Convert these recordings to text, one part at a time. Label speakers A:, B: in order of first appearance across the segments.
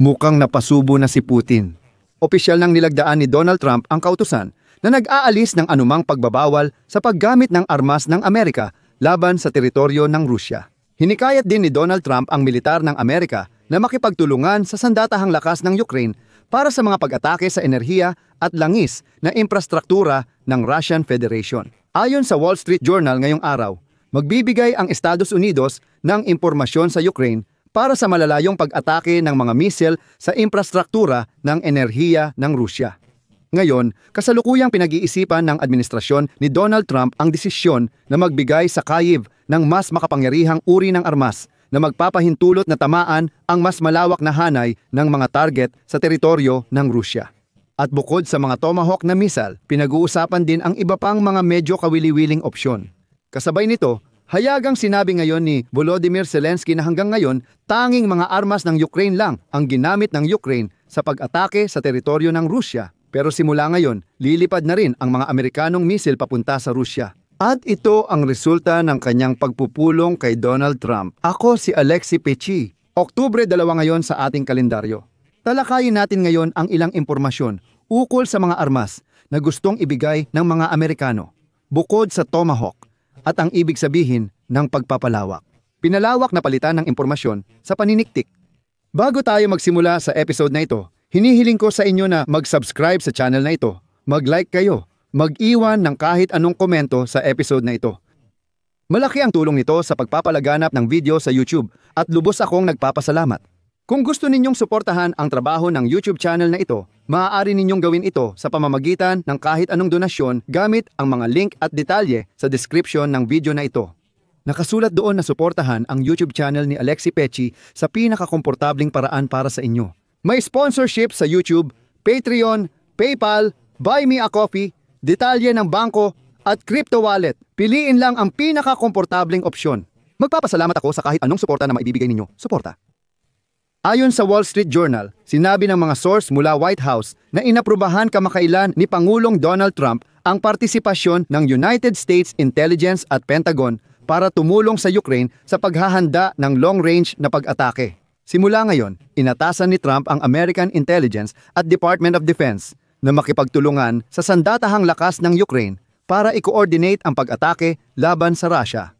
A: Mukhang napasubo na si Putin. Opisyal nang nilagdaan ni Donald Trump ang kautusan na nag-aalis ng anumang pagbabawal sa paggamit ng armas ng Amerika laban sa teritoryo ng Rusya. Hinikayat din ni Donald Trump ang militar ng Amerika na makipagtulungan sa sandatahang lakas ng Ukraine para sa mga pag-atake sa enerhiya at langis na infrastruktura ng Russian Federation. Ayon sa Wall Street Journal ngayong araw, magbibigay ang Estados Unidos ng impormasyon sa Ukraine para sa malalayong pag-atake ng mga misil sa infrastruktura ng enerhiya ng Rusya. Ngayon, kasalukuyang pinag-iisipan ng administrasyon ni Donald Trump ang desisyon na magbigay sa Kyiv ng mas makapangyarihang uri ng armas na magpapahintulot na tamaan ang mas malawak na hanay ng mga target sa teritoryo ng Rusya. At bukod sa mga Tomahawk na missile, pinag-uusapan din ang iba pang mga medyo kawili-wiling opsyon. Kasabay nito, hayagang sinabi ngayon ni Volodymyr Zelensky na hanggang ngayon, tanging mga armas ng Ukraine lang ang ginamit ng Ukraine sa pag-atake sa teritoryo ng Rusya. Pero simula ngayon, lilipad na rin ang mga Amerikanong misil papunta sa Rusya. At ito ang resulta ng kanyang pagpupulong kay Donald Trump. Ako si Alexi Pechi. Oktubre 2 ngayon sa ating kalendaryo. Talakayin natin ngayon ang ilang impormasyon ukol sa mga armas na gustong ibigay ng mga Amerikano, bukod sa Tomahawk at ang ibig sabihin ng pagpapalawak. Pinalawak na palitan ng impormasyon sa paniniktik. Bago tayo magsimula sa episode na ito, hinihiling ko sa inyo na mag-subscribe sa channel na ito, mag-like kayo, mag-iwan ng kahit anong komento sa episode na ito. Malaki ang tulong nito sa pagpapalaganap ng video sa YouTube at lubos akong nagpapasalamat. Kung gusto ninyong suportahan ang trabaho ng YouTube channel na ito, maaari ninyong gawin ito sa pamamagitan ng kahit anong donasyon gamit ang mga link at detalye sa description ng video na ito. Nakasulat doon na suportahan ang YouTube channel ni Alexi Pechi sa pinakakomportabling paraan para sa inyo. May sponsorship sa YouTube, Patreon, PayPal, Buy Me a Coffee, detalye ng bangko at crypto wallet. Piliin lang ang pinakakomportabling opsyon. Magpapasalamat ako sa kahit anong suporta na maibibigay ninyo. Suporta. Ayon sa Wall Street Journal, sinabi ng mga source mula White House na inaprubahan kamakailan ni Pangulong Donald Trump ang partisipasyon ng United States Intelligence at Pentagon para tumulong sa Ukraine sa paghahanda ng long-range na pag-atake. Simula ngayon, inatasan ni Trump ang American Intelligence at Department of Defense na makipagtulungan sa sandatahang lakas ng Ukraine para i-coordinate ang pag-atake laban sa Russia.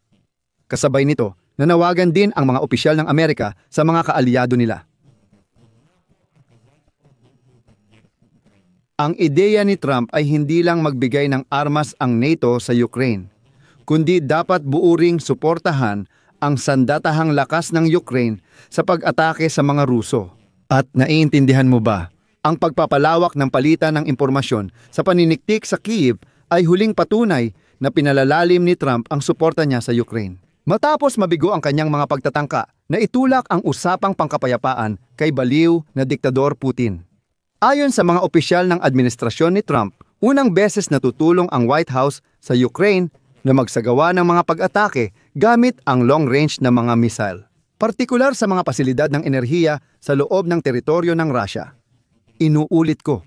A: Kasabay nito, nanawagan din ang mga opisyal ng Amerika sa mga kaalyado nila. Ang ideya ni Trump ay hindi lang magbigay ng armas ang NATO sa Ukraine, kundi dapat buuring suportahan ang sandatahang lakas ng Ukraine sa pag-atake sa mga Ruso. At naiintindihan mo ba, ang pagpapalawak ng palitan ng impormasyon sa paniniktik sa Kyiv ay huling patunay na pinalalalim ni Trump ang suporta niya sa Ukraine. Matapos mabigo ang kanyang mga pagtatangka na itulak ang usapang pangkapayapaan kay baliw na diktador Putin. Ayon sa mga opisyal ng administrasyon ni Trump, unang beses natutulong ang White House sa Ukraine na magsagawa ng mga pag-atake gamit ang long-range na mga missile, partikular sa mga pasilidad ng enerhiya sa loob ng teritoryo ng Russia. Inuulit ko,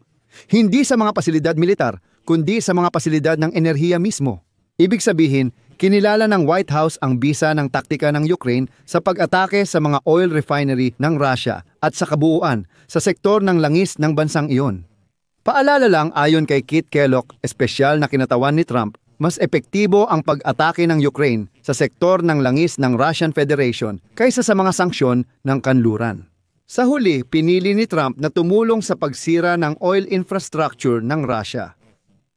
A: hindi sa mga pasilidad militar, kundi sa mga pasilidad ng enerhiya mismo. Ibig sabihin, kinilala ng White House ang bisa ng taktika ng Ukraine sa pag-atake sa mga oil refinery ng Russia at sa kabuuan sa sektor ng langis ng bansang iyon. Paalala lang ayon kay Kit Kellogg, espesyal na kinatawan ni Trump, mas epektibo ang pag-atake ng Ukraine sa sektor ng langis ng Russian Federation kaysa sa mga sanksyon ng kanluran. Sa huli, pinili ni Trump na tumulong sa pagsira ng oil infrastructure ng Russia.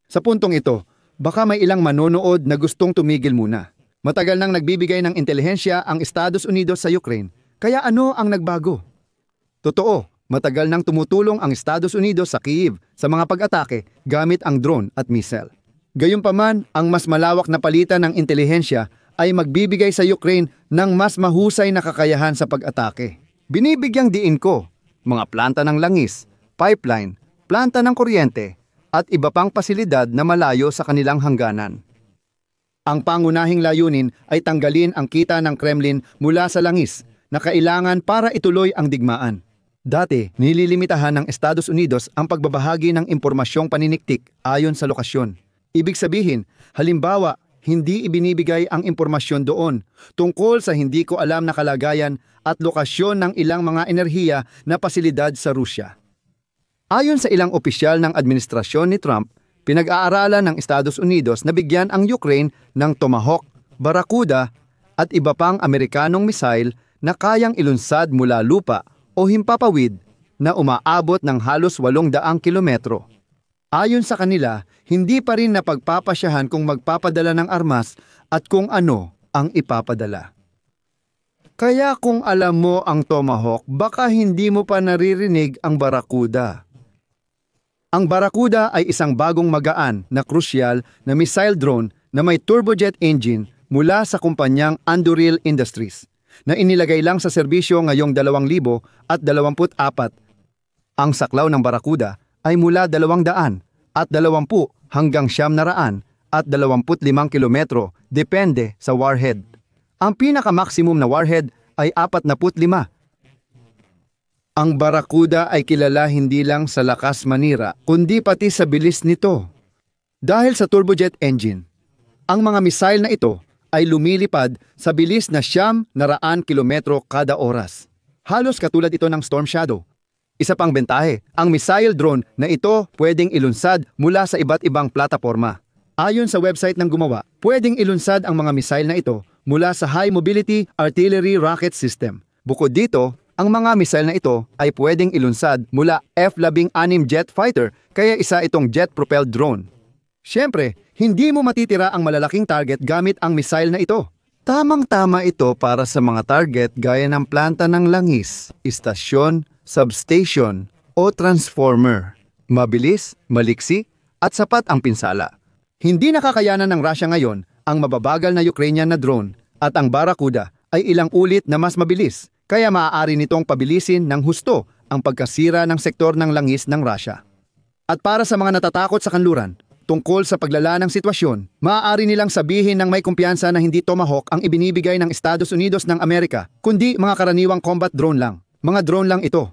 A: Sa puntong ito, baka may ilang manonood na gustong tumigil muna. Matagal nang nagbibigay ng intelihensya ang Estados Unidos sa Ukraine, kaya ano ang nagbago? Totoo, matagal nang tumutulong ang Estados Unidos sa Kyiv sa mga pag-atake gamit ang drone at missile. Gayunpaman, ang mas malawak na palitan ng intelihensya ay magbibigay sa Ukraine ng mas mahusay na kakayahan sa pag-atake. Binibigyang diin ko, mga planta ng langis, pipeline, planta ng kuryente, at iba pang pasilidad na malayo sa kanilang hangganan. Ang pangunahing layunin ay tanggalin ang kita ng Kremlin mula sa langis na kailangan para ituloy ang digmaan. Dati, nililimitahan ng Estados Unidos ang pagbabahagi ng impormasyong paniniktik ayon sa lokasyon. Ibig sabihin, halimbawa, hindi ibinibigay ang impormasyon doon tungkol sa hindi ko alam na kalagayan at lokasyon ng ilang mga enerhiya na pasilidad sa Rusya. Ayon sa ilang opisyal ng administrasyon ni Trump, pinag-aaralan ng Estados Unidos na bigyan ang Ukraine ng Tomahawk, Barracuda at iba pang Amerikanong missile na kayang ilunsad mula lupa o himpapawid na umaabot ng halos 800 kilometro. Ayon sa kanila, hindi pa rin napagpapasyahan kung magpapadala ng armas at kung ano ang ipapadala. Kaya kung alam mo ang Tomahawk, baka hindi mo pa naririnig ang Barracuda. Ang Barracuda ay isang bagong magaan na krusyal na missile drone na may turbojet engine mula sa kumpanyang Anduril Industries na inilagay lang sa serbisyo ngayong 2024. Ang saklaw ng Barracuda ay mula 200 at 20 hanggang 900 at 25 kilometro depende sa warhead. Ang pinaka-maximum na warhead ay 45. Ang Barracuda ay kilala hindi lang sa lakas manira, kundi pati sa bilis nito. Dahil sa turbojet engine, ang mga missile na ito ay lumilipad sa bilis na 900 kilometro kada oras. Halos katulad ito ng Storm Shadow. Isa pang bentahe, ang missile drone na ito pwedeng ilunsad mula sa iba't ibang plataporma. Ayon sa website ng gumawa, pwedeng ilunsad ang mga missile na ito mula sa High Mobility Artillery Rocket System. Bukod dito, ang mga missile na ito ay pwedeng ilunsad mula F-16 jet fighter, kaya isa itong jet-propelled drone. Siyempre, hindi mo matitira ang malalaking target gamit ang missile na ito. Tamang-tama ito para sa mga target gaya ng planta ng langis, istasyon, substation o transformer. Mabilis, maliksi at sapat ang pinsala. Hindi nakakayanan ng Russia ngayon ang mababagal na Ukrainian na drone at ang Barracuda ay ilang ulit na mas mabilis, kaya maaari nitong pabilisin ng husto ang pagkasira ng sektor ng langis ng Russia. At para sa mga natatakot sa kanluran, tungkol sa paglala ng sitwasyon, maaari nilang sabihin ng may kumpiyansa na hindi Tomahawk ang ibinibigay ng Estados Unidos ng Amerika, kundi mga karaniwang combat drone lang. Mga drone lang ito.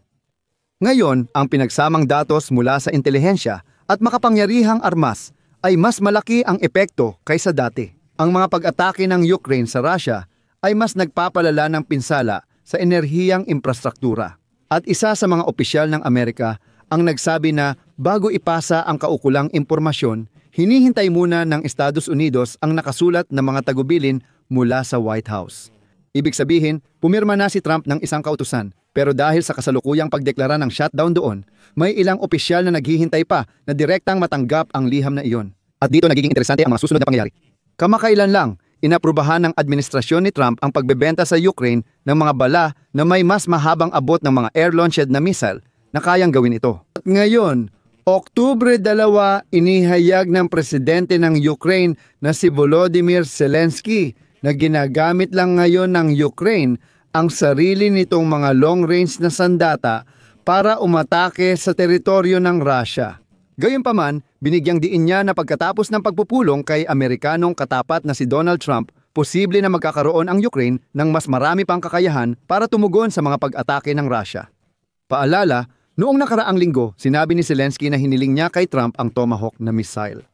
A: Ngayon, ang pinagsamang datos mula sa intelihensya at makapangyarihang armas ay mas malaki ang epekto kaysa dati. Ang mga pag-atake ng Ukraine sa Russia ay mas nagpapalala ng pinsala sa enerhiyang infrastruktura. At isa sa mga opisyal ng Amerika ang nagsabi na bago ipasa ang kaukulang impormasyon, hinihintay muna ng Estados Unidos ang nakasulat na mga tagubilin mula sa White House. Ibig sabihin, pumirma na si Trump ng isang kautusan. Pero dahil sa kasalukuyang pagdeklara ng shutdown doon, may ilang opisyal na naghihintay pa na direktang matanggap ang liham na iyon. At dito nagiging interesante ang mga susunod na pangyayari. Kamakailan lang, inaprubahan ng administrasyon ni Trump ang pagbebenta sa Ukraine ng mga bala na may mas mahabang abot ng mga air-launched na missile na kayang gawin ito. At ngayon, Oktubre 2, inihayag ng presidente ng Ukraine na si Volodymyr Zelensky na ginagamit lang ngayon ng Ukraine ang sarili nitong mga long-range na sandata para umatake sa teritoryo ng Russia. Gayunpaman, binigyang diin niya na pagkatapos ng pagpupulong kay Amerikanong katapat na si Donald Trump, posible na magkakaroon ang Ukraine ng mas marami pang kakayahan para tumugon sa mga pag-atake ng Russia. Paalala, noong nakaraang linggo, sinabi ni Zelensky na hiniling niya kay Trump ang Tomahawk na missile.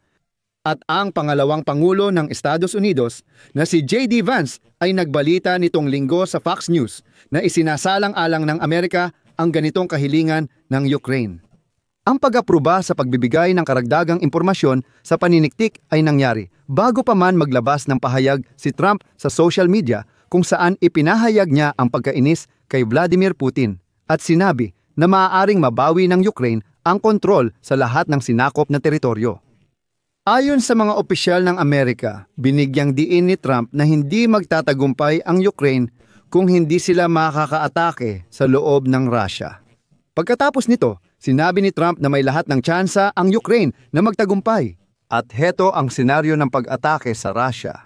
A: At ang pangalawang pangulo ng Estados Unidos na si J.D. Vance ay nagbalita nitong linggo sa Fox News na isinasalang-alang ng Amerika ang ganitong kahilingan ng Ukraine. Ang pag-apruba sa pagbibigay ng karagdagang impormasyon sa paniniktik ay nangyari bago pa man maglabas ng pahayag si Trump sa social media kung saan ipinahayag niya ang pagkainis kay Vladimir Putin at sinabi na maaaring mabawi ng Ukraine ang kontrol sa lahat ng sinakop na teritoryo. Ayon sa mga opisyal ng Amerika, binigyang diin ni Trump na hindi magtatagumpay ang Ukraine kung hindi sila makakaatake sa loob ng Russia. Pagkatapos nito, sinabi ni Trump na may lahat ng tsansa ang Ukraine na magtagumpay. At heto ang senaryo ng pag-atake sa Russia.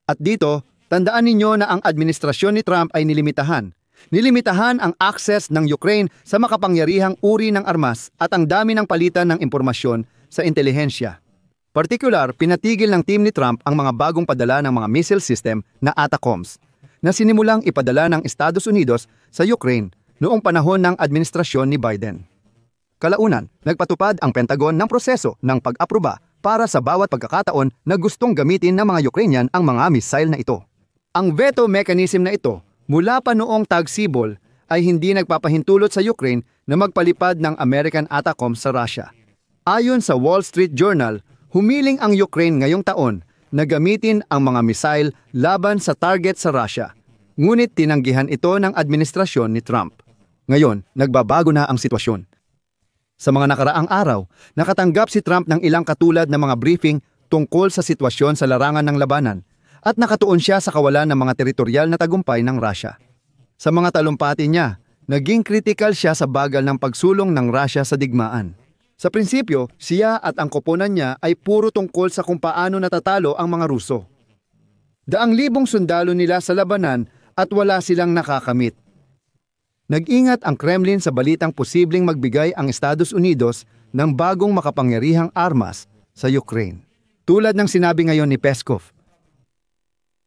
A: At dito, tandaan ninyo na ang administrasyon ni Trump ay nilimitahan. Nilimitahan ang access ng Ukraine sa makapangyarihang uri ng armas at ang dami ng palitan ng impormasyon sa intelihensya. Partikular, pinatigil ng team ni Trump ang mga bagong padala ng mga missile system na ATACMS na sinimulang ipadala ng Estados Unidos sa Ukraine noong panahon ng administrasyon ni Biden. Kalaunan, nagpatupad ang Pentagon ng proseso ng pag-aproba para sa bawat pagkakataon na gustong gamitin ng mga Ukrainian ang mga missile na ito. Ang veto mechanism na ito mula pa noong tagsibol ay hindi nagpapahintulot sa Ukraine na magpalipad ng American ATACMS sa Russia. Ayon sa Wall Street Journal, humiling ang Ukraine ngayong taon na gamitin ang mga missile laban sa target sa Russia. Ngunit tinanggihan ito ng administrasyon ni Trump. Ngayon, nagbabago na ang sitwasyon. Sa mga nakaraang araw, nakatanggap si Trump ng ilang katulad na mga briefing tungkol sa sitwasyon sa larangan ng labanan at nakatuon siya sa kawalan ng mga teritorial na tagumpay ng Russia. Sa mga talumpati niya, naging critical siya sa bagal ng pagsulong ng Russia sa digmaan. Sa prinsipyo, siya at ang koponan niya ay puro tungkol sa kung paano natatalo ang mga Ruso. Daang libong sundalo nila sa labanan at wala silang nakakamit. Nag-ingat ang Kremlin sa balitang posibleng magbigay ang Estados Unidos ng bagong makapangyarihang armas sa Ukraine. Tulad ng sinabi ngayon ni Peskov.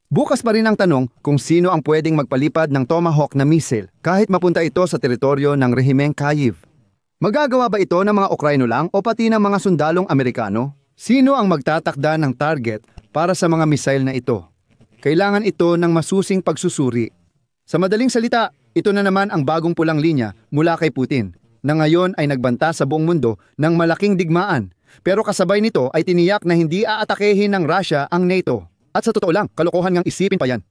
A: Bukas pa rin ang tanong kung sino ang pwedeng magpalipad ng Tomahawk na missile kahit mapunta ito sa teritoryo ng rehimeng Kyiv. Magagawa ba ito ng mga Ukraino lang o pati ng mga sundalong Amerikano? Sino ang magtatakda ng target para sa mga missile na ito? Kailangan ito ng masusing pagsusuri. Sa madaling salita, ito na naman ang bagong pulang linya mula kay Putin, na ngayon ay nagbanta sa buong mundo ng malaking digmaan. Pero kasabay nito ay tiniyak na hindi aatakehin ng Russia ang NATO. At sa totoo lang, kalokohan ngang isipin pa yan.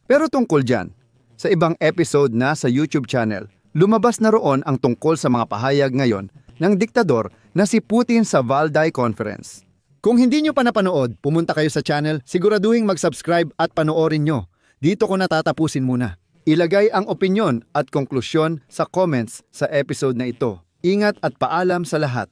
A: Pero tungkol dyan, sa ibang episode na sa YouTube channel, lumabas na roon ang tungkol sa mga pahayag ngayon ng diktador na si Putin sa Valdai Conference. Kung hindi nyo pa napanood, pumunta kayo sa channel, siguraduhin mag-subscribe at panoorin nyo. Dito ko natatapusin muna. Ilagay ang opinyon at konklusyon sa comments sa episode na ito. Ingat at paalam sa lahat.